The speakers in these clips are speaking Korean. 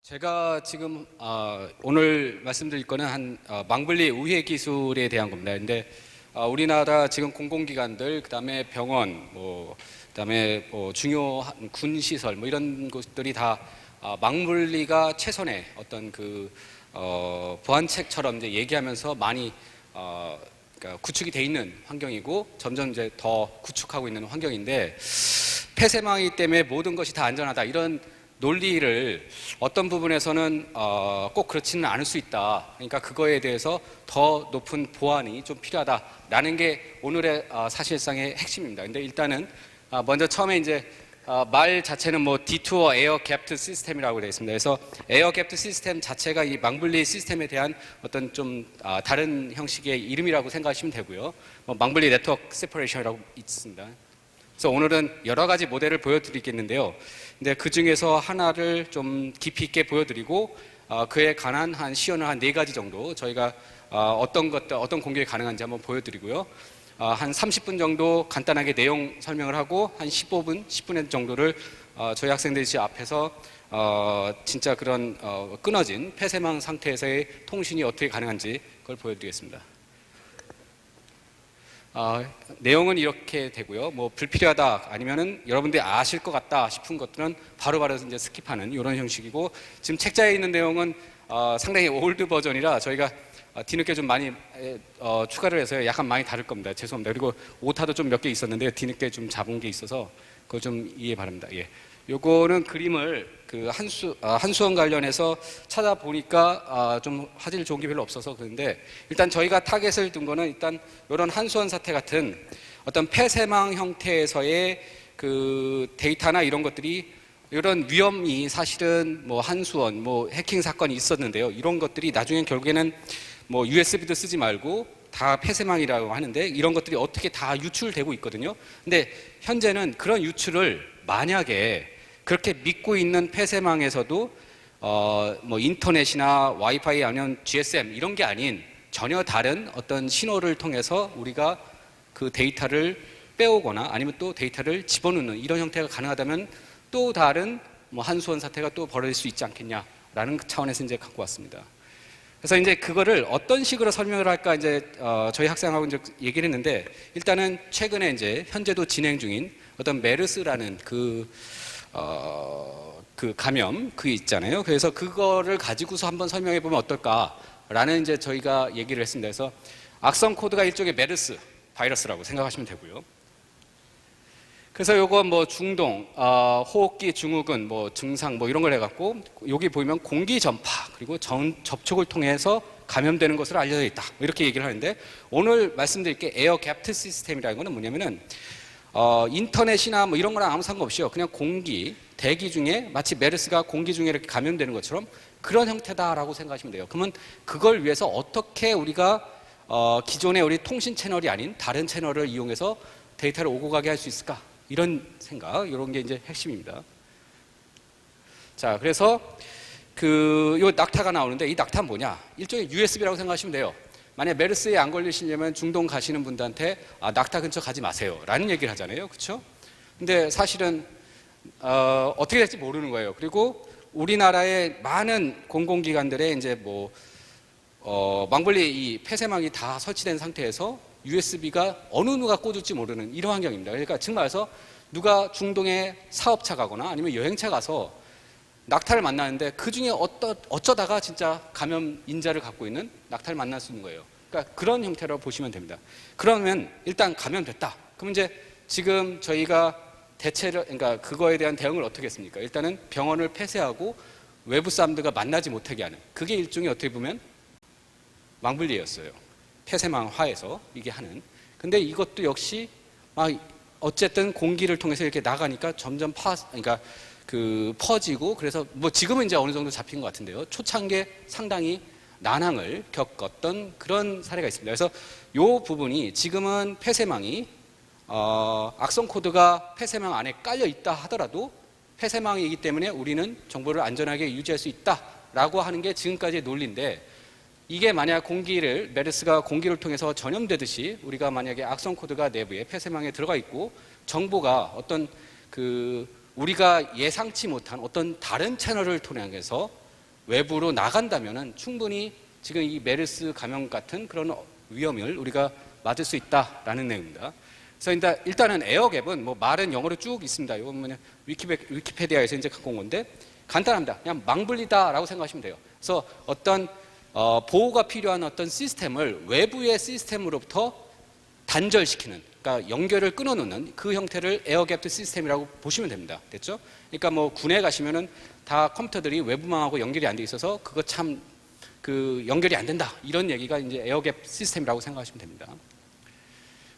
제가 지금 오늘 말씀드릴 거는 망블리 우회 기술에 대한 겁니다. 근데 우리나라 지금 공공기관들, 그다음에 병원, 그다음에 중요한 군 시설, 이런 곳들이 다 망블리가 최선의 어떤 보안책처럼 이제 얘기하면서 많이 그러니까 구축이 돼 있는 환경이고 점점 이제 더 구축하고 있는 환경인데, 폐쇄망이 때문에 모든 것이 다 안전하다, 이런 논리를 어떤 부분에서는 꼭 그렇지는 않을 수 있다. 그러니까 그거에 대해서 더 높은 보완이 좀 필요하다라는 게 오늘의 사실상의 핵심입니다. 근데 일단은 먼저 처음에 이제 말 자체는 디투어 에어 갭트 시스템이라고 되어 있습니다. 그래서 에어 갭트 시스템 자체가 이 망블리 시스템에 대한 어떤 좀 다른 형식의 이름이라고 생각하시면 되고요. 망블리 네트워크 세퍼레이션이라고 있습니다. 그래서 오늘은 여러 가지 모델을 보여드리겠는데요. 근데 그 중에서 하나를 좀 깊이 있게 보여드리고 그에 관한 한 시연을 한 4가지 정도 저희가 어떤 공격이 가능한지 한번 보여드리고요. 한 30분 정도 간단하게 내용 설명을 하고 한 15분, 10분 정도를 저희 학생들이 앞에서 진짜 그런 끊어진 폐쇄망 상태에서의 통신이 어떻게 가능한지 그걸 보여드리겠습니다. 내용은 이렇게 되고요. 불필요하다 아니면은 여러분들이 아실 것 같다 싶은 것들은 바로바로 이제 스킵하는 이런 형식이고, 지금 책자에 있는 내용은 상당히 올드 버전이라 저희가 뒤늦게 좀 많이 추가를 해서 약간 많이 다를 겁니다. 죄송합니다. 그리고 오타도 좀 몇 개 있었는데 뒤늦게 좀 잡은 게 있어서 그걸 좀 이해 바랍니다. 예. 요거는 그림을 한수원 관련해서 찾아보니까 좀 화질 좋은 게 별로 없어서 그런데, 일단 저희가 타겟을 둔 거는 일단 이런 한수원 사태 같은 어떤 폐쇄망 형태에서의 데이터나 이런 것들이, 이런 위험이 사실은 한수원 해킹 사건이 있었는데요. 이런 것들이 나중에 결국에는 USB도 쓰지 말고 다 폐쇄망이라고 하는데, 이런 것들이 어떻게 다 유출되고 있거든요. 근데 현재는 그런 유출을 만약에 그렇게 믿고 있는 폐쇄망에서도 인터넷이나 와이파이 아니면 GSM 이런 게 아닌 전혀 다른 어떤 신호를 통해서 우리가 그 데이터를 빼오거나 아니면 또 데이터를 집어넣는 이런 형태가 가능하다면 또 다른 한수원 사태가 또 벌어질 수 있지 않겠냐라는 차원에서 이제 갖고 왔습니다. 그래서 이제 그거를 어떤 식으로 설명을 할까 이제 저희 학생하고 이제 얘기를 했는데, 일단은 최근에 이제 현재도 진행 중인 어떤 메르스라는 그 감염 있잖아요. 그래서 그거를 가지고서 한번 설명해 보면 어떨까라는 이제 저희가 얘기를 했습니다. 그래서 악성 코드가 일종의 메르스 바이러스라고 생각하시면 되고요. 그래서 요거 중동, 호흡기 증후군, 증상 이런 걸 해갖고, 여기 보이면 공기 전파 그리고 접촉을 통해서 감염되는 것으로 알려져 있다, 이렇게 얘기를 하는데, 오늘 말씀드릴 게 에어 갭트 시스템이라는 거는 뭐냐면은 인터넷이나 이런 거랑 아무 상관없이요, 그냥 대기 중에 마치 메르스가 공기 중에 이렇게 감염되는 것처럼 그런 형태다라고 생각하시면 돼요. 그러면 그걸 위해서 어떻게 우리가 기존의 우리 통신 채널이 아닌 다른 채널을 이용해서 데이터를 오고 가게 할 수 있을까? 이런 생각, 이런 게 이제 핵심입니다. 자, 그래서 요 낙타가 나오는데, 이 낙타는 뭐냐? 일종의 USB라고 생각하시면 돼요. 만약 메르스에 안 걸리시려면 중동 가시는 분들한테 낙타 근처 가지 마세요 라는 얘기를 하잖아요. 그렇죠? 근데 사실은 어떻게 될지 모르는 거예요. 그리고 우리나라의 많은 공공기관들의 이제 망블리 이 폐쇄망이 다 설치된 상태에서 USB가 어느 누가 꽂을지 모르는 이런 환경입니다. 그러니까 지금 말해서 누가 중동에 사업차 가거나 아니면 여행차 가서 낙타를 만나는데 그 중에 어쩌다가 진짜 감염 인자를 갖고 있는 낙타를 만날 수 있는 거예요. 그러니까 그런 형태로 보시면 됩니다. 그러면 일단 감염됐다. 그럼 이제 지금 저희가 그러니까 그거에 대한 대응을 어떻게 했습니까? 일단은 병원을 폐쇄하고 외부 사람들과 만나지 못하게 하는, 그게 일종의 어떻게 보면 망블리였어요. 폐쇄망화에서 이게 하는. 근데 이것도 역시 어쨌든 공기를 통해서 이렇게 나가니까 점점 그러니까 퍼지고, 그래서 지금은 이제 어느 정도 잡힌 것 같은데요. 초창기에 상당히 난항을 겪었던 그런 사례가 있습니다. 그래서 이 부분이 지금은 폐쇄망이 악성 코드가 폐쇄망 안에 깔려 있다 하더라도 폐쇄망이기 때문에 우리는 정보를 안전하게 유지할 수 있다라고 하는 게 지금까지의 논리인데, 이게 만약 메르스가 공기를 통해서 전염되듯이 우리가 만약에 악성 코드가 내부에 폐쇄망에 들어가 있고 정보가 어떤 우리가 예상치 못한 어떤 다른 채널을 통해서 외부로 나간다면은 충분히 지금 이 메르스 감염 같은 그런 위험을 우리가 맞을 수 있다라는 내용입니다. 그래서 일단은 에어갭은 뭐 말은 영어로 쭉 있습니다. 이건 뭐냐 위키페디아에서 이제 갖고 온 건데 간단합니다. 그냥 망분리다라고 생각하시면 돼요. 그래서 어떤 보호가 필요한 어떤 시스템을 외부의 시스템으로부터 단절시키는, 그러니까 연결을 끊어놓는 그 형태를 에어갭드 시스템이라고 보시면 됩니다. 됐죠? 그러니까 뭐 군에 가시면은 다 컴퓨터들이 외부망하고 연결이 안 돼 있어서 그거 참 그 연결이 안 된다, 이런 얘기가 이제 에어갭 시스템이라고 생각하시면 됩니다.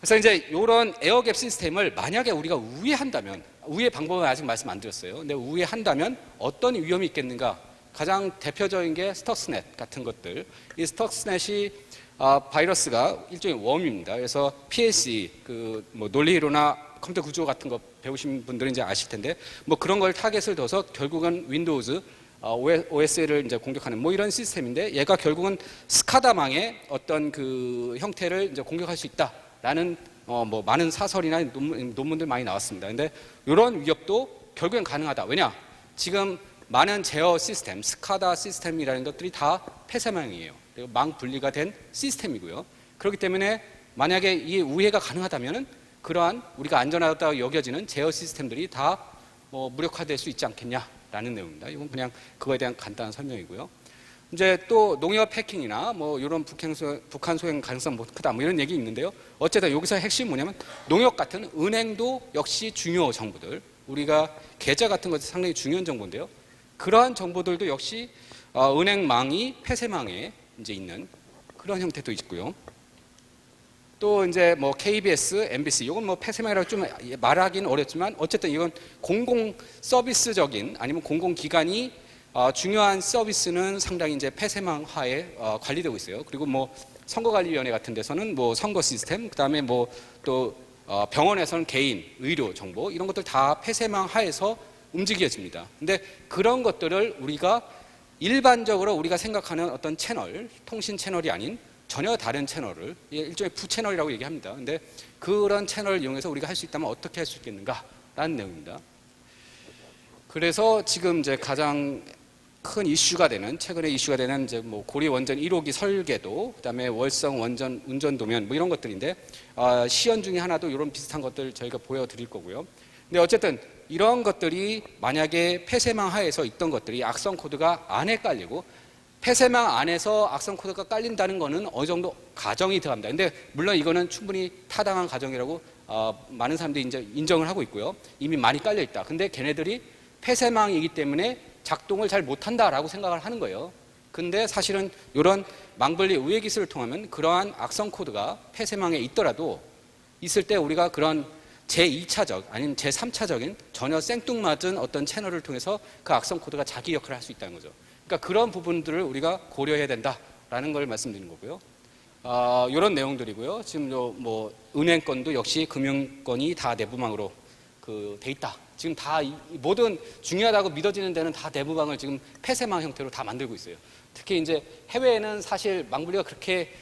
그래서 이제 이런 에어갭 시스템을 만약에 우리가 우회한다면, 우회 방법은 아직 말씀 안 드렸어요. 근데 우회한다면 어떤 위험이 있겠는가? 가장 대표적인 게 스터스넷 같은 것들. 이 스터스넷이 바이러스가 일종의 웜입니다. 그래서 PLC, 그 뭐 논리이론이나 컴퓨터 구조 같은 거 배우신 분들은 이제 아실 텐데, 뭐 그런 걸 타겟을 둬서 결국은 윈도우즈, OS를 이제 공격하는 뭐 이런 시스템인데, 얘가 결국은 스카다망의 어떤 그 형태를 이제 공격할 수 있다라는 뭐 많은 사설이나 논문들 많이 나왔습니다. 근데 이런 위협도 결국엔 가능하다. 왜냐? 지금 많은 제어 시스템, 스카다 시스템이라는 것들이 다 폐쇄망이에요. 그리고 망 분리가 된 시스템이고요. 그렇기 때문에 만약에 이 우회가 가능하다면은 그러한 우리가 안전하다고 여겨지는 제어 시스템들이 다 뭐 무력화될 수 있지 않겠냐라는 내용입니다. 이건 그냥 그거에 대한 간단한 설명이고요. 이제 또 농협 해킹이나 뭐 이런 북한 소행 가능성 크다 뭐 이런 얘기 있는데요. 어쨌든 여기서 핵심이 뭐냐면 농협 같은 은행도 역시 중요 정보들, 우리가 계좌 같은 것이 상당히 중요한 정보인데요. 그러한 정보들도 역시 은행망이 폐쇄망에 이제 있는 그런 형태도 있고요. 또 이제 뭐 KBS, MBC, 이건 뭐 폐쇄망이라고 좀 말하기는 어렵지만 어쨌든 이건 공공 서비스적인 아니면 공공기관이 중요한 서비스는 상당히 이제 폐쇄망화에 관리되고 있어요. 그리고 뭐 선거관리위원회 같은 데서는 뭐 선거 시스템, 그다음에 뭐 또 병원에서는 개인 의료 정보, 이런 것들 다 폐쇄망 하에서 움직여집니다. 근데 그런 것들을 우리가 일반적으로 우리가 생각하는 어떤 채널, 통신 채널이 아닌 전혀 다른 채널을, 일종의 부채널이라고 얘기합니다. 근데 그런 채널을 이용해서 우리가 할 수 있다면 어떻게 할 수 있겠는가라는 내용입니다. 그래서 지금 이제 가장 큰 이슈가 되는, 최근에 이슈가 되는 이제 뭐 고리 원전 1호기 설계도, 그다음에 월성 원전 운전 도면 뭐 이런 것들인데, 시연 중에 하나도 이런 비슷한 것들 저희가 보여드릴 거고요. 근데 어쨌든 이런 것들이 만약에 폐쇄망 하에서 있던 것들이 악성 코드가 안에 깔리고, 폐쇄망 안에서 악성 코드가 깔린다는 거는 어느 정도 가정이 들어갑니다. 근데 물론 이거는 충분히 타당한 가정이라고 많은 사람들이 이제 인정을 하고 있고요. 이미 많이 깔려 있다. 근데 걔네들이 폐쇄망이기 때문에 작동을 잘 못한다라고 생각을 하는 거예요. 근데 사실은 이런 망분리 우회 기술을 통하면 그러한 악성 코드가 폐쇄망에 있더라도 있을 때 우리가 그런 제2차적 아니면 제3차적인 전혀 생뚱맞은 어떤 채널을 통해서 그 악성 코드가 자기 역할을 할 수 있다는 거죠. 그러니까 그런 부분들을 우리가 고려해야 된다라는 걸 말씀드리는 거고요. 이런 내용들이고요. 지금 뭐 은행권도 역시 금융권이 다 내부망으로 돼 있다. 지금 다 모든 중요하다고 믿어지는 데는 다 내부망을 지금 폐쇄망 형태로 다 만들고 있어요. 특히 이제 해외에는 사실 망분리가 그렇게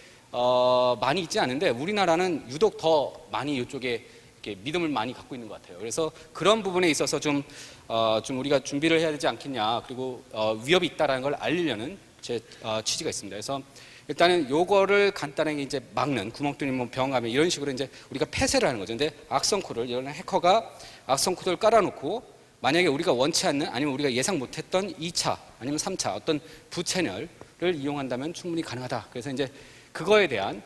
많이 있지 않은데 우리나라는 유독 더 많이 이쪽에 이렇게 믿음을 많이 갖고 있는 것 같아요. 그래서 그런 부분에 있어서 좀 우리가 준비를 해야 되지 않겠냐, 그리고 위협이 있다라는 걸 알리려는 제 취지가 있습니다. 그래서 일단은 요거를 간단하게 이제 막는, 구멍 뚫린 뭐 병 가면 이런 식으로 이제 우리가 폐쇄를 하는 거죠. 근데 악성 코드를, 이런 해커가 악성 코드를 깔아놓고 만약에 우리가 원치 않는 아니면 우리가 예상 못했던 2차 아니면 3차 어떤 부채널을 이용한다면 충분히 가능하다. 그래서 이제 그거에 대한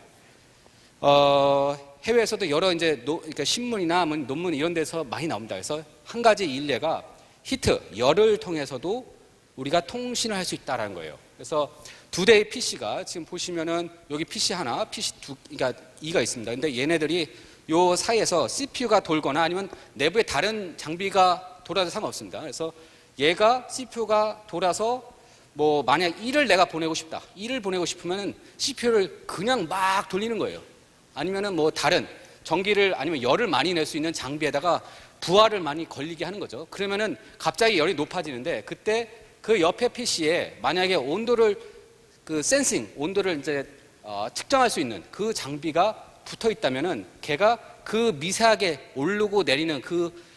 해외에서도 여러 이제 그러니까 신문이나 논문 이런 데서 많이 나옵니다. 그래서 한 가지 일례가 히트, 열을 통해서도 우리가 통신을 할 수 있다라는 거예요. 그래서 두 대의 PC가 지금 보시면은 여기 PC 하나, PC 그러니까 2가 있습니다. 근데 얘네들이 요 사이에서 CPU가 돌거나 아니면 내부에 다른 장비가 돌아도 상관없습니다. 그래서 얘가 CPU가 돌아서 뭐 만약 1을 내가 보내고 싶다. 1을 보내고 싶으면은 CPU를 그냥 막 돌리는 거예요. 아니면은 뭐 다른 전기를 아니면 열을 많이 낼 수 있는 장비에다가 부하를 많이 걸리게 하는 거죠. 그러면은 갑자기 열이 높아지는데 그때 그 옆에 PC에 만약에 온도를 센싱, 온도를 이제 측정할 수 있는 그 장비가 붙어 있다면은 걔가 그 미세하게 오르고 내리는 그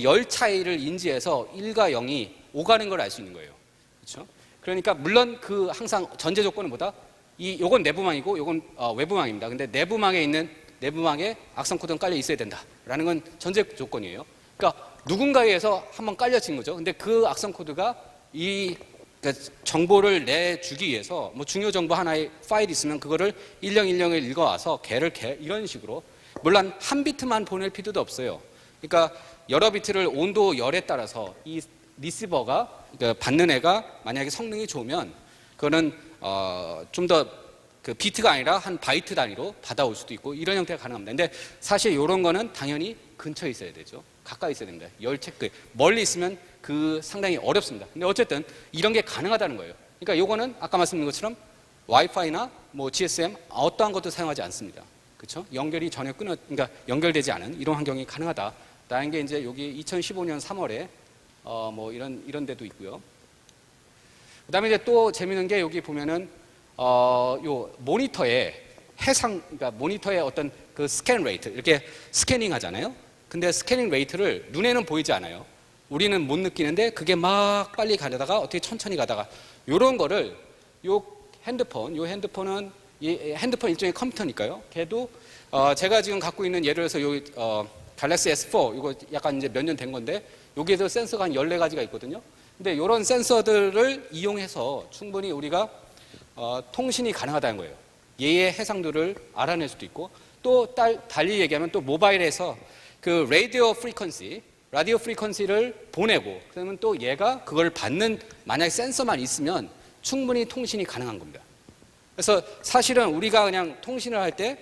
열 차이를 인지해서 1과 0이 오가는 걸 알 수 있는 거예요. 그렇죠? 그러니까 물론 그 항상 전제 조건은 뭐다? 요건 내부망이고 요건 외부망입니다. 근데 내부망에 있는 내부망에 악성 코드는 깔려 있어야 된다라는 건 전제 조건이에요. 그러니까 누군가에 의해서 한번 깔려진 거죠. 근데 그 악성 코드가 그러니까 정보를 내주기 위해서 뭐 중요 정보 하나의 파일이 있으면 그거를 일령일령을 읽어와서 걔를 이런 식으로, 물론 한 비트만 보낼 필요도 없어요. 그러니까 여러 비트를 온도 열에 따라서 이 리시버가, 그러니까 받는 애가 만약에 성능이 좋으면 그거는 좀 더 그 비트가 아니라 한 바이트 단위로 받아올 수도 있고 이런 형태가 가능합니다. 근데 사실 이런 거는 당연히 근처에 있어야 되죠. 가까이 있어야 됩니다. 열 체크. 멀리 있으면 그 상당히 어렵습니다. 근데 어쨌든 이런 게 가능하다는 거예요. 그러니까 요거는 아까 말씀드린 것처럼 와이파이나 뭐 GSM 어떠한 것도 사용하지 않습니다. 그렇죠? 연결이 전혀 그러니까 연결되지 않은 이런 환경이 가능하다라는 게 이제 여기 2015년 3월에 뭐 이런 데도 있고요. 그다음에 이제 또 재미있는 게 여기 보면은 요 모니터에 그러니까 모니터의 어떤 그 스캔 레이트, 이렇게 스캐닝 하잖아요. 근데 스캐닝 레이트를 눈에는 보이지 않아요. 우리는 못 느끼는데 그게 막 빨리 가다가 어떻게 천천히 가다가 요런 거를 요 핸드폰은 이 핸드폰 일종의 컴퓨터니까요. 걔도 제가 지금 갖고 있는 예를 들어서 요 갤럭시 S4 이거 약간 이제 몇 년 된 건데 여기에도 센서가 한 14가지가 있거든요. 근데 요런 센서들을 이용해서 충분히 우리가 통신이 가능하다는 거예요. 얘의 해상도를 알아낼 수도 있고, 또 달리 얘기하면 또 모바일에서 그 라디오 프리퀀시를 보내고, 그러면 또 얘가 그걸 받는 만약에 센서만 있으면 충분히 통신이 가능한 겁니다. 그래서 사실은 우리가 그냥 통신을 할 때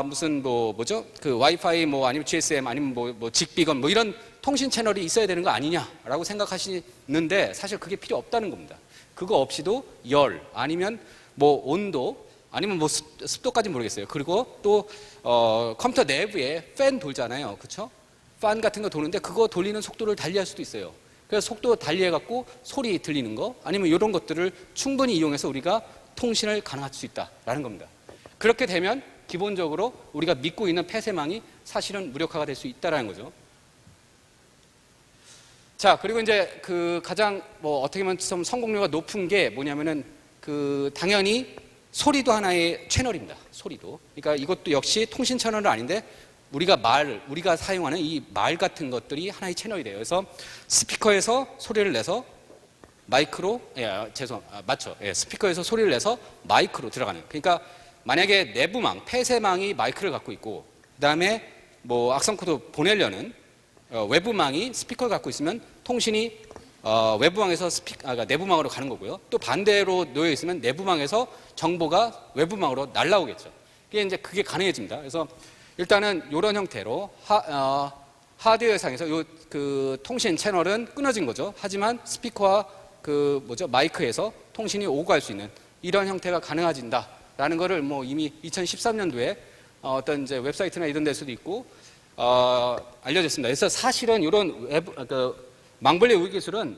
무슨 뭐죠? 그 와이파이 뭐 아니면 GSM 아니면 뭐 직비건 뭐 이런 통신 채널이 있어야 되는 거 아니냐라고 생각하시는데 사실 그게 필요 없다는 겁니다. 그거 없이도 열 아니면 뭐 온도 아니면 뭐 습도까지 모르겠어요. 그리고 또 컴퓨터 내부에 팬 돌잖아요. 그렇죠? 팬 같은 거 도는데 그거 돌리는 속도를 달리할 수도 있어요. 그래서 속도 달리해 갖고 소리 들리는 거 아니면 이런 것들을 충분히 이용해서 우리가 통신을 가능할 수 있다라는 겁니다. 그렇게 되면 기본적으로 우리가 믿고 있는 폐쇄망이 사실은 무력화가 될 수 있다라는 거죠. 자, 그리고 이제 그 가장 뭐 어떻게 보면 좀 성공률가 높은 게 뭐냐면은 그 당연히 소리도 하나의 채널입니다. 소리도. 그러니까 이것도 역시 통신 채널은 아닌데 우리가 사용하는 이 말 같은 것들이 하나의 채널이 돼요. 그래서 스피커에서 소리를 내서 마이크로, 맞죠. 스피커에서 소리를 내서 마이크로 들어가는. 그러니까 만약에 내부망, 폐쇄망이 마이크를 갖고 있고, 그 다음에 뭐 악성코드 보내려는 외부망이 스피커를 갖고 있으면 통신이 외부망에서 그러니까 내부망으로 가는 거고요. 또 반대로 놓여 있으면 내부망에서 정보가 외부망으로 날라오겠죠. 그게 가능해집니다. 그래서 일단은 이런 형태로 하드웨어상에서 그 통신 채널은 끊어진 거죠. 하지만 스피커와 마이크에서 통신이 오고 갈 수 있는 이런 형태가 가능해진다라는 거를 뭐 이미 2013년도에 어떤 이제 웹사이트나 이런 데서도 있고 알려졌습니다. 그래서 사실은 이런 망블리 우회 기술은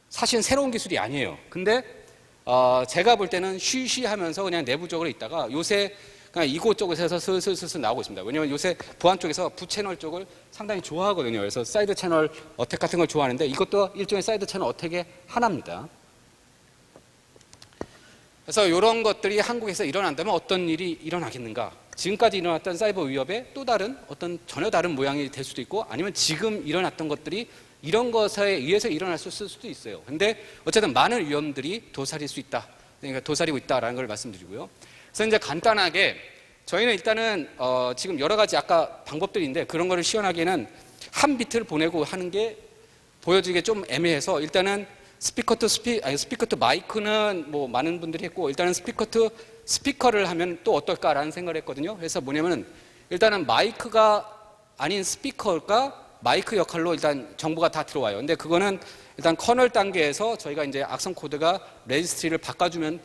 사실 새로운 기술이 아니에요. 근데 제가 볼 때는 쉬쉬하면서 그냥 내부적으로 있다가 요새 그냥 이곳저곳에서 슬슬 나오고 있습니다. 왜냐하면 요새 보안 쪽에서 부채널 쪽을 상당히 좋아하거든요. 그래서 사이드 채널 어택 같은 걸 좋아하는데 이것도 일종의 사이드 채널 어택의 하나입니다. 그래서 이런 것들이 한국에서 일어난다면 어떤 일이 일어나겠는가? 지금까지 일어났던 사이버 위협의 또 다른 전혀 다른 모양이 될 수도 있고, 아니면 지금 일어났던 것들이 이런 것에 의해서 일어날 수도 있어요. 근데 어쨌든 많은 위험들이 도사릴 수 있다. 그러니까 도사리고 있다라는 걸 말씀드리고요. 그래서 이제 간단하게 저희는 일단은 지금 여러 가지 아까 방법들이 있는데 그런 거를 시연하기에는 한 비트를 보내고 하는 게 보여지기 좀 애매해서 일단은 스피커 투 마이크는 뭐 많은 분들이 했고, 일단은 스피커를 하면 또 어떨까라는 생각을 했거든요. 그래서 뭐냐면은 일단은 마이크가 아닌 스피커가 마이크 역할로 일단 정보가 다 들어와요. 근데 그거는 일단 커널 단계에서 저희가 이제 악성 코드가 레지스트리를 바꿔주면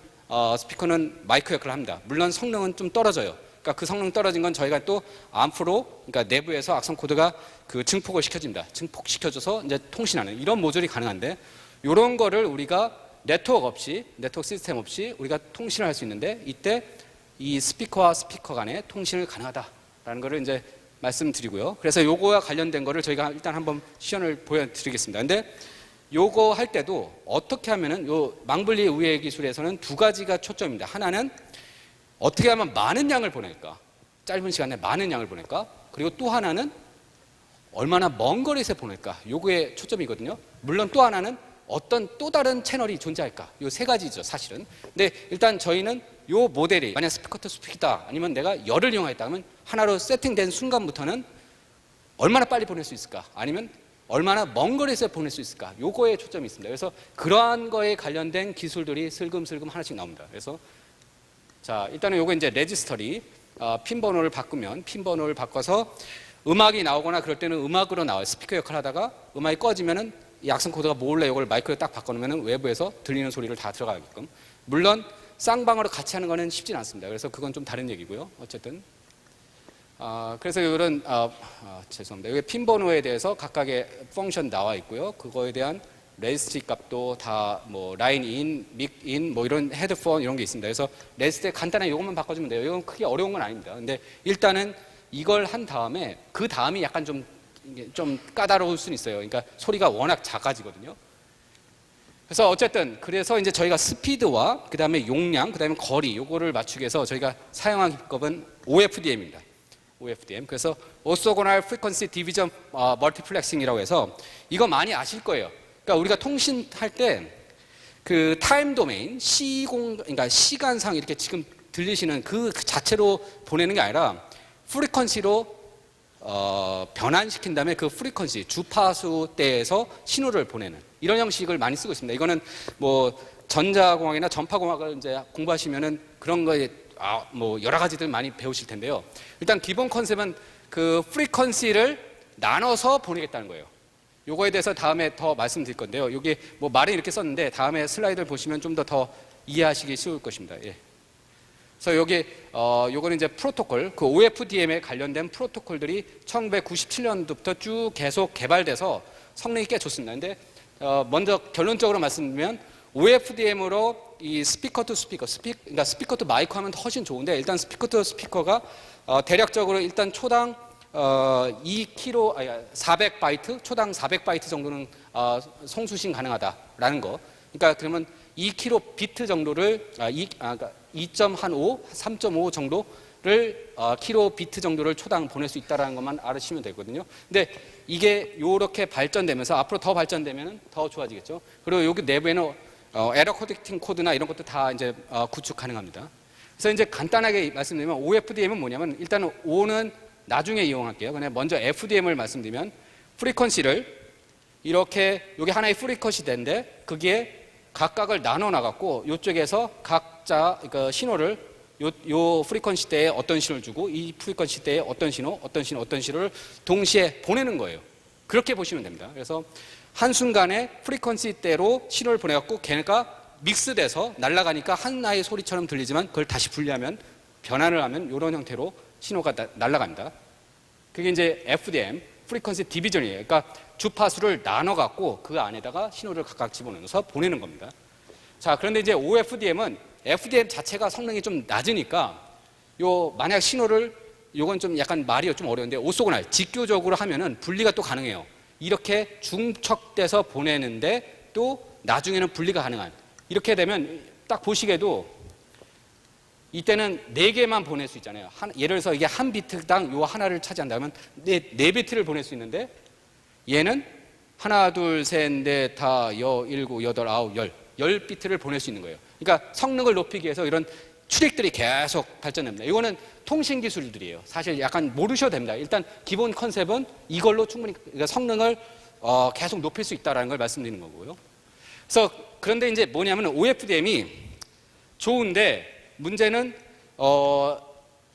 스피커는 마이크 역할을 합니다. 물론 성능은 좀 떨어져요. 그러니까 그 성능 떨어진 건 저희가 또 암프로, 그러니까 내부에서 악성 코드가 그 증폭을 시켜줍니다. 증폭시켜줘서 이제 통신하는 이런 모듈이 가능한데, 이런 거를 우리가 네트워크 시스템 없이 우리가 통신을 할 수 있는데, 이때 이 스피커와 스피커 간의 통신을 가능하다라는 거를 이제 말씀드리고요. 그래서 요거와 관련된 거를 저희가 일단 한번 시연을 보여드리겠습니다. 근데 요거 할 때도 어떻게 하면은 요 망블리 우회 기술에서는 두 가지가 초점입니다. 하나는 어떻게 하면 많은 양을 보낼까? 짧은 시간에 많은 양을 보낼까? 그리고 또 하나는 얼마나 먼 거리에서 보낼까? 요거에 초점이거든요. 물론 또 하나는 어떤 또 다른 채널이 존재할까? 요 세 가지죠, 사실은. 근데 일단 저희는 요 모델이 만약 스피커 투 스피커다 아니면 내가 열을 이용했다 하면 하나로 세팅된 순간부터는 얼마나 빨리 보낼 수 있을까? 아니면 얼마나 먼 거리에서 보낼 수 있을까? 요거에 초점이 있습니다. 그래서 그러한 거에 관련된 기술들이 슬금슬금 하나씩 나옵니다. 그래서 자, 일단은 요거 이제 레지스터리 핀 번호를 바꾸면 핀 번호를 바꿔서 음악이 나오거나 그럴 때는 음악으로 나와요. 스피커 역할을 하다가 음악이 꺼지면은 이 악성 코드가 몰래 이걸 마이크로 딱 바꿔놓으면은 외부에서 들리는 소리를 다 들어가게끔. 물론 쌍방으로 같이 하는 거는 쉽진 않습니다. 그래서 그건 좀 다른 얘기고요. 어쨌든 그래서 이런 죄송합니다. 여기 핀 번호에 대해서 각각의 펑션 나와 있고요. 그거에 대한 레지스트 값도 다 뭐 라인 인, 믹 인, 뭐 이런 헤드폰 이런 게 있습니다. 그래서 레지스트에 간단하게 이것만 바꿔주면 돼요. 이건 크게 어려운 건 아닙니다. 근데 일단은 이걸 한 다음에 그 다음이 약간 좀 까다로울 수는 있어요. 그러니까 소리가 워낙 작아지거든요. 그래서 어쨌든 그래서 이제 저희가 스피드와 그 다음에 용량, 그 다음에 거리 요거를 맞추기 위해서 저희가 사용한 기법은 OFDM입니다. OFDM. 그래서 Orthogonal Frequency Division Multiplexing이라고 해서 이거 많이 아실 거예요. 그러니까 우리가 통신할 때 그 타임 도메인, 그러니까 시간상 이렇게 지금 들리시는 그 자체로 보내는 게 아니라 프리퀀시로 변환시킨 다음에 그 프리퀀시, 주파수대에서 신호를 보내는 이런 형식을 많이 쓰고 있습니다. 이거는 뭐 전자공학이나 전파공학을 이제 공부하시면은 그런 거에 뭐 여러 가지들 많이 배우실 텐데요. 일단 기본 컨셉은 그 프리퀀시를 나눠서 보내겠다는 거예요. 요거에 대해서 다음에 더 말씀드릴 건데요. 여기 뭐 말을 이렇게 썼는데 다음에 슬라이드를 보시면 좀 더 이해하시기 쉬울 것입니다. 예. 그래서 여기 요거는 이제 프로토콜, 그 OFDM에 관련된 프로토콜들이 1997년도부터 쭉 계속 개발돼서 성능이 꽤 좋습니다. 근데 먼저 결론적으로 말씀드리면 OFDM으로 이 스피커 투 스피커, 그러니까 스피커 투 마이크 하면 훨씬 좋은데 일단 스피커 투 스피커가 대략적으로 일단 초당 400바이트, 초당 400바이트 정도는 송수신 가능하다라는 거. 그러니까 그러면 2kB 비트 정도를 2.15, 3.5 정도를 킬로비트 정도를 초당 보낼 수 있다는 것만 알으시면 되거든요. 근데 이게 이렇게 발전되면서 앞으로 더 발전되면 더 좋아지겠죠. 그리고 여기 내부에는 에러 코덱팅 코드나 이런 것도 다 이제 구축 가능합니다. 그래서 이제 간단하게 말씀드리면 OFDM은 뭐냐면 일단은 O는 나중에 이용할게요. 그냥 먼저 FDM을 말씀드리면 프리퀀시를 이렇게 여기 하나의 프리퀀시대인데 그게 각각을 나눠 나갔고 이쪽에서 각자 그 신호를 요 프리퀀시 대에 어떤 신호를 주고 이 프리퀀시 대에 어떤 신호를 동시에 보내는 거예요. 그렇게 보시면 됩니다. 그래서 한순간에 프리퀀시 대로 신호를 보내갖고 걔네가 믹스돼서 날아가니까 하나의 소리처럼 들리지만 그걸 다시 분리하면 변환을 하면 이런 형태로 신호가 날아갑니다. 그게 이제 FDM, 프리퀀시 디비전이에요. 그러니까 주파수를 나눠갖고 그 안에다가 신호를 각각 집어넣어서 보내는 겁니다. 자, 그런데 이제 OFDM은 FDM 자체가 성능이 좀 낮으니까 만약 신호를 요건 좀 약간 말이 좀 어려운데 오소고날 직교적으로 하면은 분리가 또 가능해요. 이렇게 중척돼서 보내는데 또 나중에는 분리가 가능한 이렇게 되면 딱 보시게도 이때는 4개만 보낼 수 있잖아요. 예를 들어서 이게 한 비트당 요 하나를 차지한다면 4비트를 보낼 수 있는데 얘는 하나, 둘, 셋, 넷, 다, 일곱, 여덟, 아홉, 10비트를 보낼 수 있는 거예요. 그러니까 성능을 높이기 위해서 이런 출입들이 계속 발전됩니다. 이거는 통신 기술들이에요. 사실 약간 모르셔도 됩니다. 일단 기본 컨셉은 이걸로 충분히 그러니까 성능을 계속 높일 수 있다는 걸 말씀드리는 거고요. 그래서 그런데 이제 뭐냐면 OFDM이 좋은데 문제는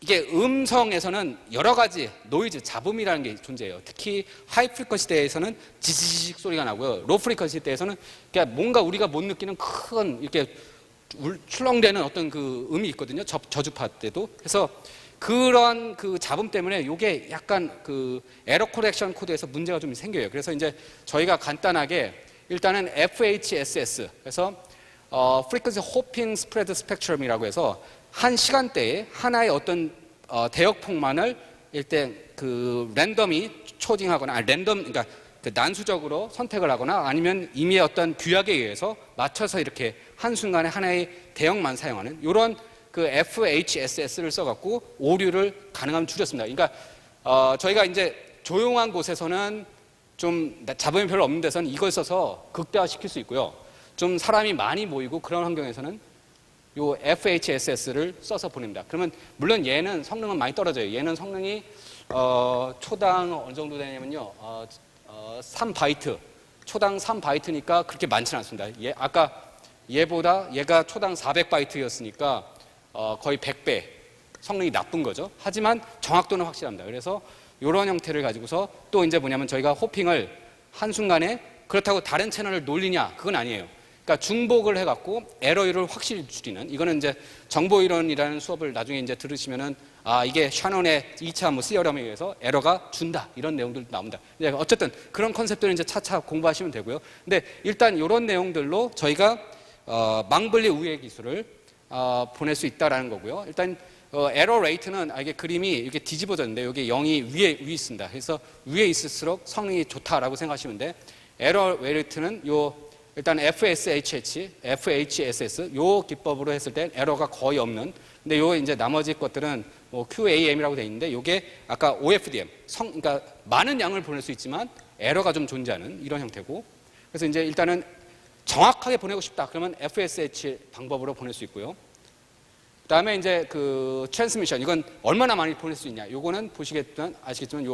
이게 음성에서는 여러 가지 노이즈, 잡음이라는 게 존재해요. 특히 하이 프리퀀시 대에서는 지지직 소리가 나고요. 로우 프리퀀시 대에서는 그러니까 뭔가 우리가 못 느끼는 큰 이렇게 출렁대는 어떤 그 음이 있거든요. 저주파 때도. 그래서 그런 그 잡음 때문에 이게 약간 그 에러 코렉션 코드에서 문제가 좀 생겨요. 그래서 이제 저희가 간단하게 일단은 FHSS 그래서 Frequency Hopping Spread Spectrum이라고 해서 한 시간대에 하나의 어떤 대역폭만을 일단 그 랜덤이 초딩하거나 그러니까 그 난수적으로 선택을 하거나 아니면 임의의 어떤 규약에 의해서 맞춰서 이렇게 한순간에 하나의 대형만 사용하는 이런 그 FHSS를 써갖고 오류를 가능하면 줄였습니다. 그러니까 저희가 이제 조용한 곳에서는 좀 자본이 별로 없는 데서는 이걸 써서 극대화시킬 수 있고요. 좀 사람이 많이 모이고 그런 환경에서는 요 FHSS를 써서 보냅니다. 그러면 물론 얘는 성능은 많이 떨어져요. 얘는 성능이 초당 어느 정도 되냐면요. 3바이트, 초당 3바이트니까 그렇게 많지는 않습니다. 아까 얘보다 얘가 초당 400바이트였으니까 거의 100배 성능이 나쁜 거죠. 하지만 정확도는 확실합니다. 그래서 이런 형태를 가지고서 또 이제 뭐냐면 저희가 호핑을 한순간에 그렇다고 다른 채널을 놀리냐? 그건 아니에요. 그러니까 중복을 해갖고 에러율을 확실히 줄이는, 이거는 이제 정보이론이라는 수업을 나중에 이제 들으시면은 이게 샤논의 2차 뭐 시어럼에 의해서 에러가 준다 이런 내용들 나옵니다. 어쨌든 그런 컨셉들은 이제 차차 공부하시면 되고요. 근데 일단 이런 내용들로 저희가 망블리 우회 기술을 보낼 수 있다라는 거고요. 일단 에러 레이트는 이게 그림이 이렇게 뒤집어졌는데 여기 0이 위에 있습니다. 그래서 위에 있을수록 성능이 좋다라고 생각하시면 돼. 에러 레이트는 일단 FHSS 요 기법으로 했을 때 에러가 거의 없는. 근데 이제 나머지 것들은 뭐 QAM이라고 돼 있는데 요게 아까 OFDM 그러니까 많은 양을 보낼 수 있지만 에러가 좀 존재하는 이런 형태고. 그래서 이제 일단은 정확하게 보내고 싶다. 그러면 FSH 방법으로 보낼 수 있고요. 그다음에 이제 그 트랜스미션, 이건 얼마나 많이 보낼 수 있냐. 요거는 아시겠지만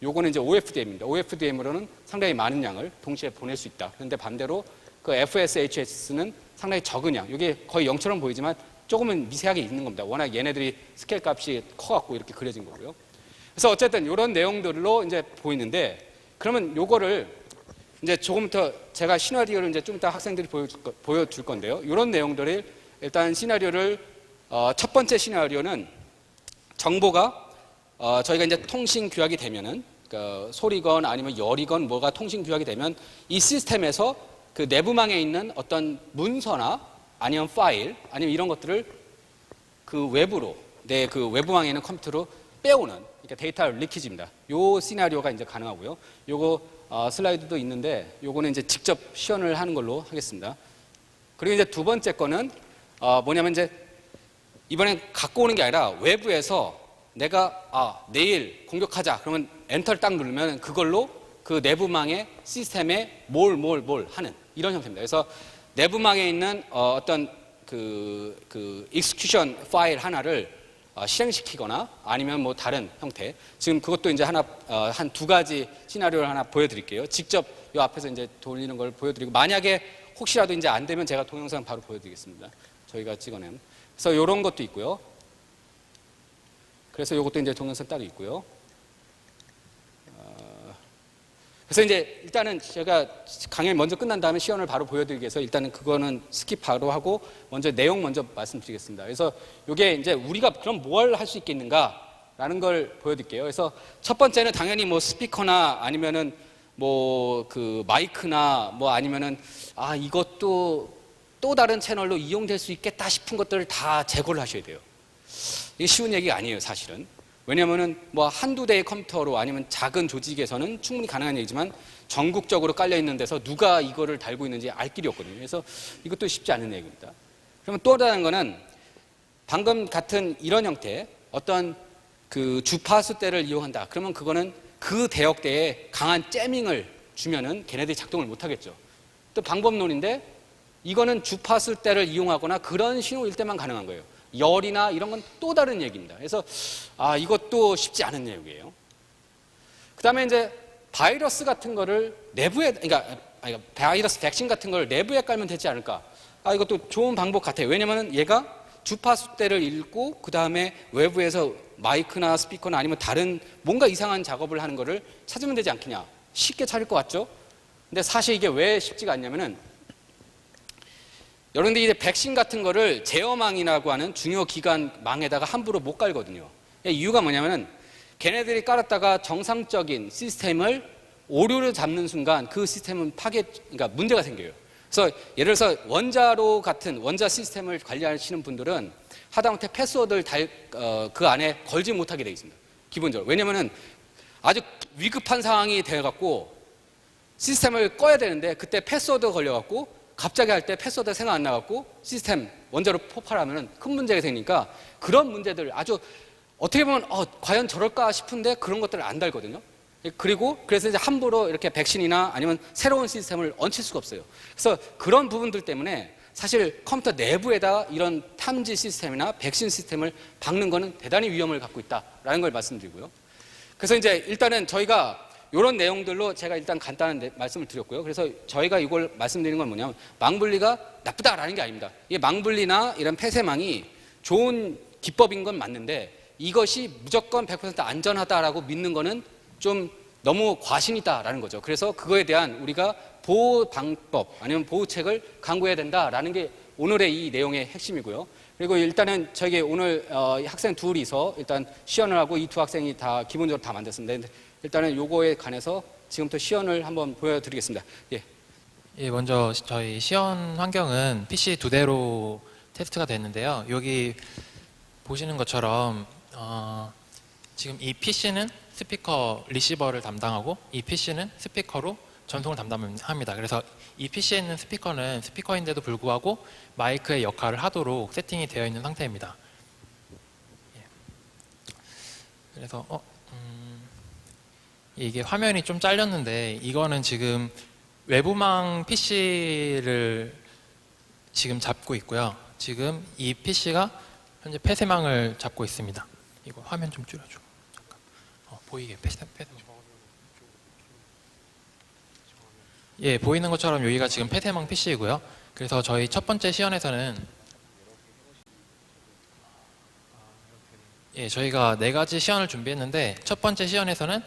요거는 이제 OFDM입니다. OFDM으로는 상당히 많은 양을 동시에 보낼 수 있다. 그런데 반대로 그 FSHS는 상당히 적은 양. 이게 거의 0처럼 보이지만 조금은 미세하게 있는 겁니다. 워낙 얘네들이 스케일 값이 커갖고 이렇게 그려진 거고요. 그래서 어쨌든 이런 내용들로 이제 보이는데, 그러면 요거를 이제 조금 더 제가 시나리오를 이제 좀 이따 학생들이 보여줄 건데요. 이런 내용들을 일단 시나리오를 첫 번째 시나리오는 정보가 저희가 이제 통신 규약이 되면은 소리건 아니면 열이건 뭐가 통신 규약이 되면 이 시스템에서 그 내부망에 있는 어떤 문서나 아니면 파일 아니면 이런 것들을 그 외부로 그 외부망에 있는 컴퓨터로 빼오는, 그러니까 데이터 리키지입니다. 요 시나리오가 이제 가능하고요. 요거 슬라이드도 있는데 요거는 이제 직접 시연을 하는 걸로 하겠습니다. 그리고 이제 두 번째 거는 뭐냐면 이제 이번엔 갖고 오는 게 아니라 외부에서 내가 내일 공격하자 그러면 엔터를 딱 누르면 그걸로 그 내부망의 시스템에 뭘 하는 이런 형태입니다. 그래서 내부망에 있는 어떤 그 익스큐션 파일 하나를 실행시키거나 아니면 뭐 다른 형태, 지금 그것도 이제 한 두 가지 시나리오를 하나 보여드릴게요. 직접 이 앞에서 이제 돌리는 걸 보여드리고, 만약에 혹시라도 이제 안 되면 제가 동영상 바로 보여드리겠습니다. 저희가 찍어낸. 그래서 이런 것도 있고요. 그래서 이것도 이제 동영상 따로 있고요. 그래서 이제 일단은 제가 강의 먼저 끝난 다음에 시연을 바로 보여드리기 위해서 일단은 그거는 스킵 바로 하고 먼저 내용 먼저 말씀드리겠습니다. 그래서 이게 이제 우리가 그럼 뭘 할 수 있겠는가라는 걸 보여드릴게요. 그래서 첫 번째는 당연히 뭐 스피커나 아니면은 뭐 그 마이크나 뭐 아니면은 이것도 또 다른 채널로 이용될 수 있겠다 싶은 것들을 다 제거를 하셔야 돼요. 이게 쉬운 얘기가 아니에요, 사실은. 왜냐면은 뭐 한두 대의 컴퓨터로 아니면 작은 조직에서는 충분히 가능한 얘기지만 전국적으로 깔려 있는 데서 누가 이거를 달고 있는지 알 길이 없거든요. 그래서 이것도 쉽지 않은 얘기입니다. 그러면 또 다른 거는 방금 같은 이런 형태 어떤 그 주파수대를 이용한다. 그러면 그거는 그 대역대에 강한 잼밍을 주면은 걔네들이 작동을 못 하겠죠. 또 방법론인데 이거는 주파수대를 이용하거나 그런 신호일 때만 가능한 거예요. 열이나 이런 건 또 다른 얘기입니다. 그래서 이것도 쉽지 않은 내용이에요. 그다음에 이제 바이러스 같은 거를 내부에, 그러니까 바이러스 백신 같은 걸 내부에 깔면 되지 않을까? 이것도 좋은 방법 같아요. 왜냐면은 얘가 주파수대를 읽고 그다음에 외부에서 마이크나 스피커나 아니면 다른 뭔가 이상한 작업을 하는 거를 찾으면 되지 않겠냐? 쉽게 찾을 것 같죠? 근데 사실 이게 왜 쉽지가 않냐면은 여러분들이 이제 백신 같은 거를 제어망이라고 하는 중요 기관 망에다가 함부로 못 깔거든요. 이유가 뭐냐면은 걔네들이 깔았다가 정상적인 시스템을 오류를 잡는 순간 그 시스템은 그러니까 문제가 생겨요. 그래서 예를 들어서 원자로 같은 원자 시스템을 관리하시는 분들은 하다못해 패스워드를 그 안에 걸지 못하게 되어 있습니다. 기본적으로. 왜냐면은 아주 위급한 상황이 돼갖고 시스템을 꺼야 되는데 그때 패스워드 걸려갖고 갑자기 할 때 패스워드 생각 안 나갖고 시스템 원자로 폭발하면 큰 문제가 생기니까 그런 문제들 아주 어떻게 보면 과연 저럴까 싶은데 그런 것들을 안 달거든요. 그리고 그래서 이제 함부로 이렇게 백신이나 아니면 새로운 시스템을 얹힐 수가 없어요. 그래서 그런 부분들 때문에 사실 컴퓨터 내부에다 이런 탐지 시스템이나 백신 시스템을 박는 거는 대단히 위험을 갖고 있다라는 걸 말씀드리고요. 그래서 이제 일단은 저희가 이런 내용들로 제가 일단 간단한 말씀을 드렸고요. 그래서 저희가 이걸 말씀드리는 건 뭐냐면 망분리가 나쁘다라는 게 아닙니다. 이 망분리나 이런 폐쇄망이 좋은 기법인 건 맞는데 이것이 무조건 100% 안전하다라고 믿는 거는 좀 너무 과신이다라는 거죠. 그래서 그거에 대한 우리가 보호 방법 아니면 보호책을 강구해야 된다라는 게 오늘의 이 내용의 핵심이고요. 그리고 일단은 저에게 오늘 학생 둘이서 일단 시연을 하고 이 두 학생이 다 기본적으로 다 만들었습니다. 일단은 요거에 관해서 지금부터 시연을 한번 보여드리겠습니다. 예. 예, 먼저 저희 시연 환경은 PC 2대로 테스트가 됐는데요. 여기 보시는 것처럼 지금 이 PC는 스피커 리시버를 담당하고 이 PC는 스피커로 전송을 담당합니다. 그래서 이 PC에 있는 스피커는 스피커인데도 불구하고 마이크의 역할을 하도록 세팅이 되어 있는 상태입니다. 예. 그래서 이게 화면이 좀 잘렸는데 이거는 지금 외부망 PC를 지금 잡고 있고요. 지금 이 PC가 현재 폐쇄망을 잡고 있습니다. 이거 화면 좀 줄여줘. 잠깐. 보이게 폐쇄망. 예, 보이는 것처럼 여기가 지금 폐쇄망 PC이고요. 그래서 저희 첫 번째 시연에서는 저희가 4가지 시연을 준비했는데 첫 번째 시연에서는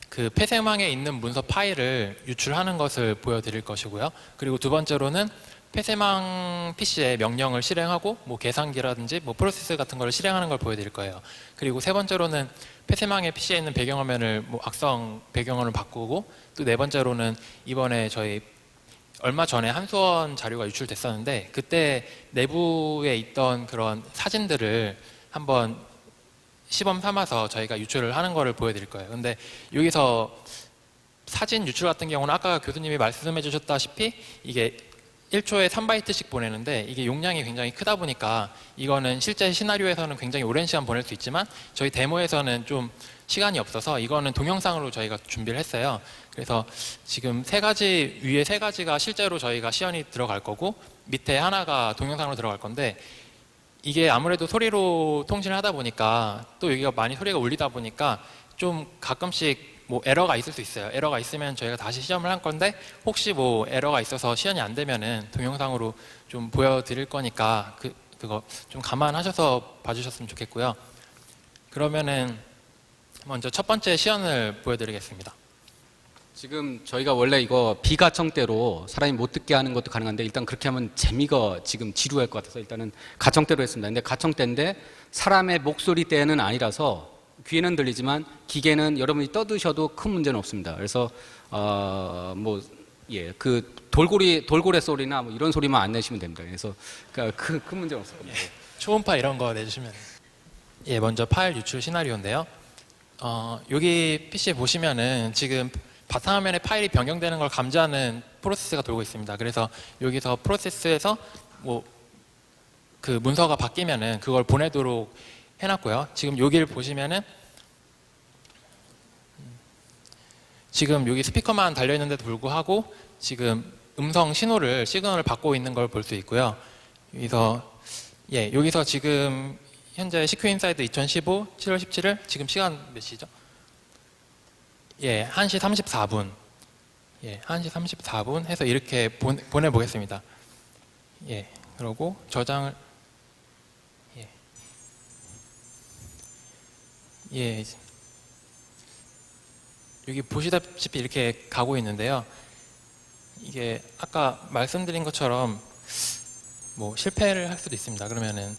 그 폐쇄망에 있는 문서 파일을 유출하는 것을 보여드릴 것이고요. 그리고 두 번째로는 폐쇄망 PC의 명령을 실행하고 뭐 계산기라든지 뭐 프로세스 같은 걸 실행하는 걸 보여드릴 거예요. 그리고 세 번째로는 폐쇄망의 PC에 있는 배경화면을 뭐 악성 배경화면을 바꾸고 또 네 번째로는 이번에 저희 얼마 전에 한수원 자료가 유출됐었는데 그때 내부에 있던 그런 사진들을 한번 시범 삼아서 저희가 유출을 하는 거를 보여드릴 거예요. 근데 여기서 사진 유출 같은 경우는 아까 교수님이 말씀해 주셨다시피 이게 1초에 3바이트씩 보내는데 이게 용량이 굉장히 크다 보니까 이거는 실제 시나리오에서는 굉장히 오랜 시간 보낼 수 있지만 저희 데모에서는 좀 시간이 없어서 이거는 동영상으로 저희가 준비를 했어요. 그래서 지금 위에 세 가지가 실제로 저희가 시연이 들어갈 거고 밑에 하나가 동영상으로 들어갈 건데 이게 아무래도 소리로 통신을 하다 보니까 또 여기가 많이 소리가 울리다 보니까 좀 가끔씩 뭐 에러가 있을 수 있어요. 에러가 있으면 저희가 다시 시험을 할 건데 혹시 뭐 에러가 있어서 시연이 안 되면은 동영상으로 좀 보여드릴 거니까 그거 좀 감안하셔서 봐주셨으면 좋겠고요. 그러면은 먼저 첫 번째 시연을 보여드리겠습니다. 지금 저희가 원래 이거 비가청대로 사람이 못 듣게 하는 것도 가능한데 일단 그렇게 하면 재미가 지금 지루할 것 같아서 일단은 가청대로 했습니다. 근데 가청대인데 사람의 목소리 때는 아니라서 귀에는 들리지만 기계는 여러분이 떠드셔도 큰 문제는 없습니다. 그래서 그 돌고래 소리나 뭐 이런 소리만 안 내시면 됩니다. 그래서 큰 문제는 없을 겁니다. 초음파 이런 거 내주시면 먼저 파일 유출 시나리오인데요. 여기 PC에 보시면은 지금 바탕화면에 파일이 변경되는 걸 감지하는 프로세스가 돌고 있습니다. 그래서 여기서 프로세스에서 뭐 그 문서가 바뀌면은 그걸 보내도록 해놨고요. 지금 여기를 보시면은 지금 여기 스피커만 달려있는데도 불구하고 지금 음성 신호를 시그널을 받고 있는 걸 볼 수 있고요. 여기서 지금 현재 CQ 인사이드 2015 7월 17일 지금 시간 몇 시죠? 1시 34분. 1시 34분 해서 이렇게 보내보겠습니다. 그러고 저장을 여기 보시다시피 이렇게 가고 있는데요. 이게 아까 말씀드린 것처럼 뭐 실패를 할 수도 있습니다. 그러면은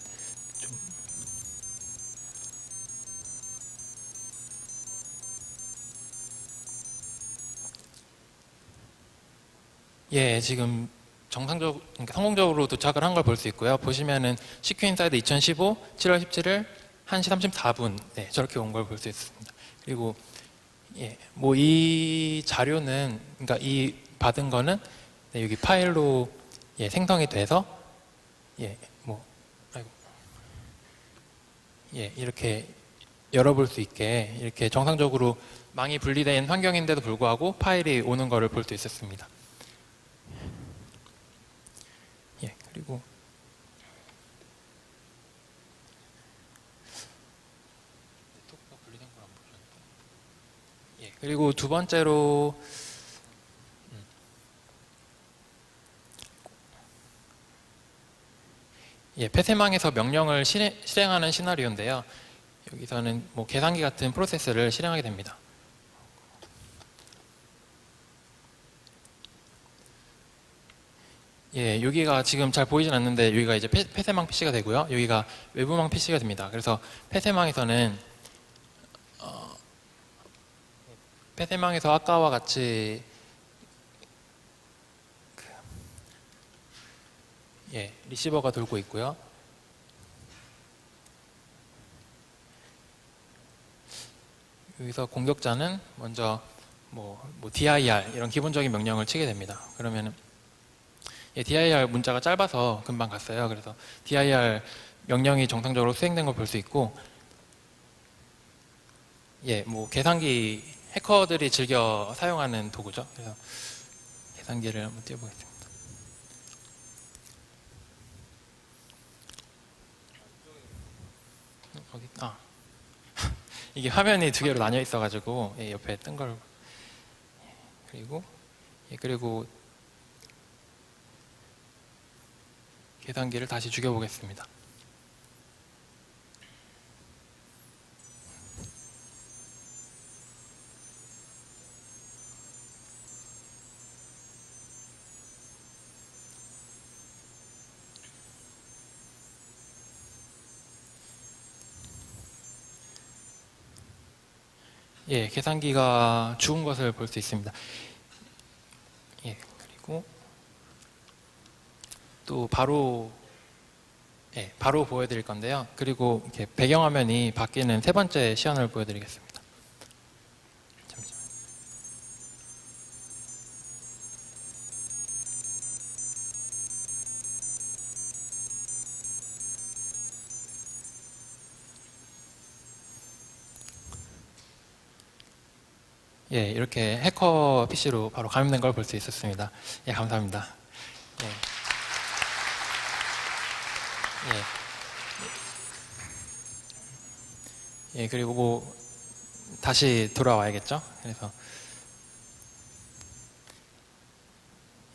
지금 그러니까 성공적으로 도착을 한 걸 볼 수 있고요. 보시면은 CQ 인사이드 2015 7월 17일 1시 34분 저렇게 온 걸 볼 수 있습니다. 그리고 뭐 이 자료는 그러니까 이 받은 거는 네, 여기 파일로 예, 생성이 돼서 예, 뭐 아이고. 예, 이렇게 열어볼 수 있게 이렇게 정상적으로 망이 분리된 환경인데도 불구하고 파일이 오는 거를 볼 수 있었습니다. 예, 그리고 예, 그리고 두 번째로 예, 폐쇄망에서 명령을 실행하는 시나리오인데요. 여기서는 뭐 계산기 같은 프로세스를 실행하게 됩니다. 예, 여기가 지금 잘 보이진 않는데 여기가 이제 폐쇄망 PC가 되고요. 여기가 외부망 PC가 됩니다. 그래서 폐쇄망에서는 폐쇄망에서 아까와 같이 예, 리시버가 돌고 있고요. 여기서 공격자는 먼저 뭐 dir 이런 기본적인 명령을 치게 됩니다. 그러면은 예, dir 문자가 짧아서 금방 갔어요. 그래서 dir 명령이 정상적으로 수행된 걸 볼 수 있고, 예, 뭐 계산기 해커들이 즐겨 사용하는 도구죠. 그래서 계산기를 한번 띄워보겠습니다. 거기 이게 화면이 두 개로 나뉘어 있어가지고 예, 옆에 뜬 걸 그리고 예, 그리고 계산기를 다시 죽여보겠습니다. 예, 계산기가 죽은 것을 볼 수 있습니다. 예, 그리고 또 바로 보여드릴 건데요. 그리고 이렇게 배경화면이 바뀌는 세 번째 시연을 보여드리겠습니다. 잠시만요. 예, 이렇게 해커 PC로 바로 감염된 걸 볼 수 있었습니다. 예, 감사합니다. 예. 예. 예, 그리고 뭐 다시 돌아와야겠죠? 그래서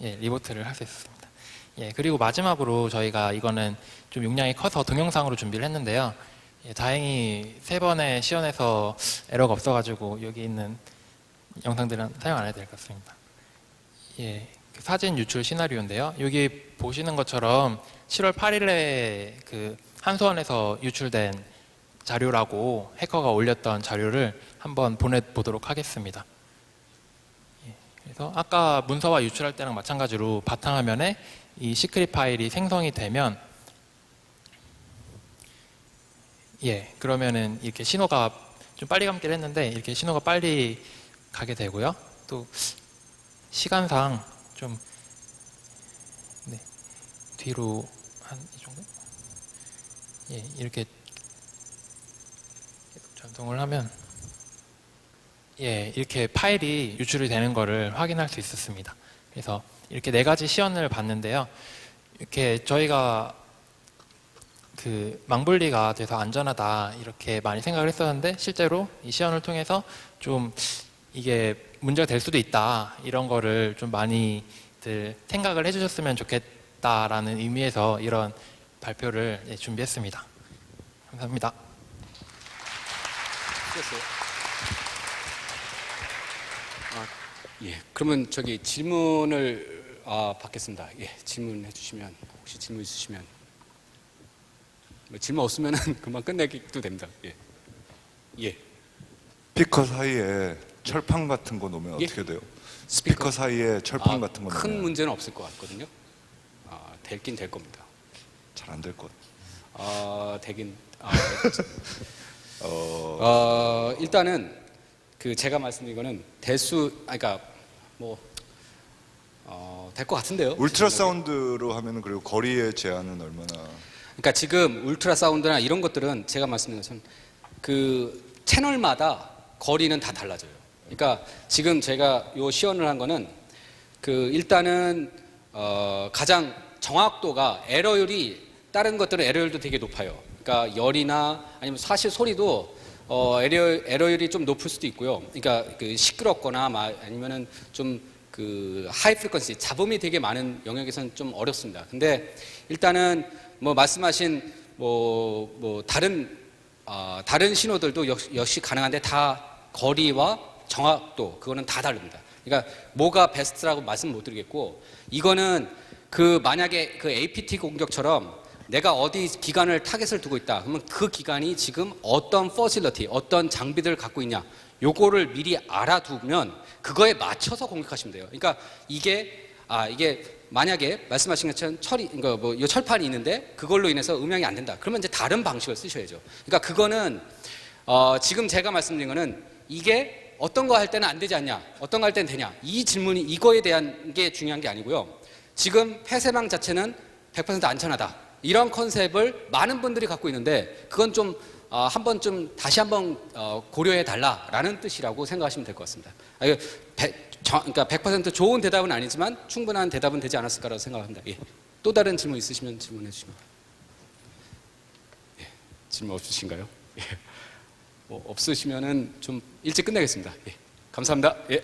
예, 리보트를 할 수 있었습니다. 예, 그리고 마지막으로 저희가 이거는 좀 용량이 커서 동영상으로 준비를 했는데요. 예, 다행히 세 번의 시연에서 에러가 없어가지고 여기 있는 영상들은 사용 안 해도 될 것 같습니다. 예, 그 사진 유출 시나리오인데요. 여기 보시는 것처럼 7월 8일에 그 한수원에서 유출된 자료라고 해커가 올렸던 자료를 한번 보내보도록 하겠습니다. 예, 그래서 아까 문서화 유출할 때랑 마찬가지로 바탕화면에 이 시크릿 파일이 생성이 되면 예, 그러면은 이렇게 신호가 좀 빨리 감기를 했는데 이렇게 신호가 빨리 가게 되고요. 또 시간상 좀 네, 뒤로 한 이 정도? 예, 이렇게 전송을 하면 예, 이렇게 파일이 유출이 되는 거를 확인할 수 있었습니다. 그래서 이렇게 네 가지 시연을 봤는데요. 이렇게 저희가 그 망분리가 돼서 안전하다 이렇게 많이 생각을 했었는데 실제로 이 시연을 통해서 좀 이게 문제가 될 수도 있다 이런 거를 좀 많이들 생각을 해주셨으면 좋겠다라는 의미에서 이런 발표를 예, 준비했습니다. 감사합니다. 예, 그러면 저기 질문을 받겠습니다. 예, 질문해 주시면 혹시 질문 있으시면 뭐 질문 없으면은 금방 끝내기도 됩니다. 예, 예. 스피커 사이에 철판 같은 거 놓으면 예? 어떻게 돼요? 스피커 사이에 철판 같은 거 큰 놓으면 문제는 없을 것 같거든요. 될긴 될 겁니다. 잘 안 될 것. 되긴. 어, 일단은 그 제가 말씀드린 거는 그러니까 뭐 될 것 같은데요. 울트라사운드로 하면은 그리고 거리의 제한은 얼마나? 그러니까 지금 울트라사운드나 이런 것들은 제가 말씀드린 것처럼 그 채널마다 거리는 다 달라져요. 그러니까 지금 제가 요 시연을 한 거는 그 일단은 가장 정확도가 에러율이 다른 것들은 에러율도 되게 높아요. 그러니까 열이나 아니면 사실 소리도 에러율이 좀 높을 수도 있고요. 그러니까 그 시끄럽거나 아니면은 좀 그 하이 프리퀀시 잡음이 되게 많은 영역에서는 좀 어렵습니다. 근데 일단은 뭐 말씀하신 뭐 다른 신호들도 역시 가능한데 다 거리와 정확도 그거는 다 다릅니다. 그러니까 뭐가 베스트라고 말씀 못 드리겠고 이거는 그 만약에 그 APT 공격처럼 내가 어디 기관을 타겟을 두고 있다. 그러면 그 기관이 지금 어떤 퍼실러티, 어떤 장비들을 갖고 있냐. 요거를 미리 알아두면 그거에 맞춰서 공격하시면 돼요. 그러니까 이게 만약에 말씀하신 것처럼 그러니까 뭐 이 철판이 있는데 그걸로 인해서 음향이 안 된다. 그러면 이제 다른 방식을 쓰셔야죠. 그러니까 그거는 지금 제가 말씀드린 거는 이게 어떤 거 할 때는 안 되지 않냐, 어떤 거 할 때는 되냐. 이 질문이 이거에 대한 게 중요한 게 아니고요. 지금 폐쇄망 자체는 100% 안전하다. 이런 컨셉을 많은 분들이 갖고 있는데 그건 좀 다시 한번 고려해 달라라는 뜻이라고 생각하시면 될 것 같습니다. 그러니까 100% 좋은 대답은 아니지만 충분한 대답은 되지 않았을까라고 생각합니다. 예. 또 다른 질문 있으시면 질문해 주시면. 예. 질문 없으신가요? 예. 뭐 없으시면은 좀 일찍 끝내겠습니다. 예. 감사합니다. 예.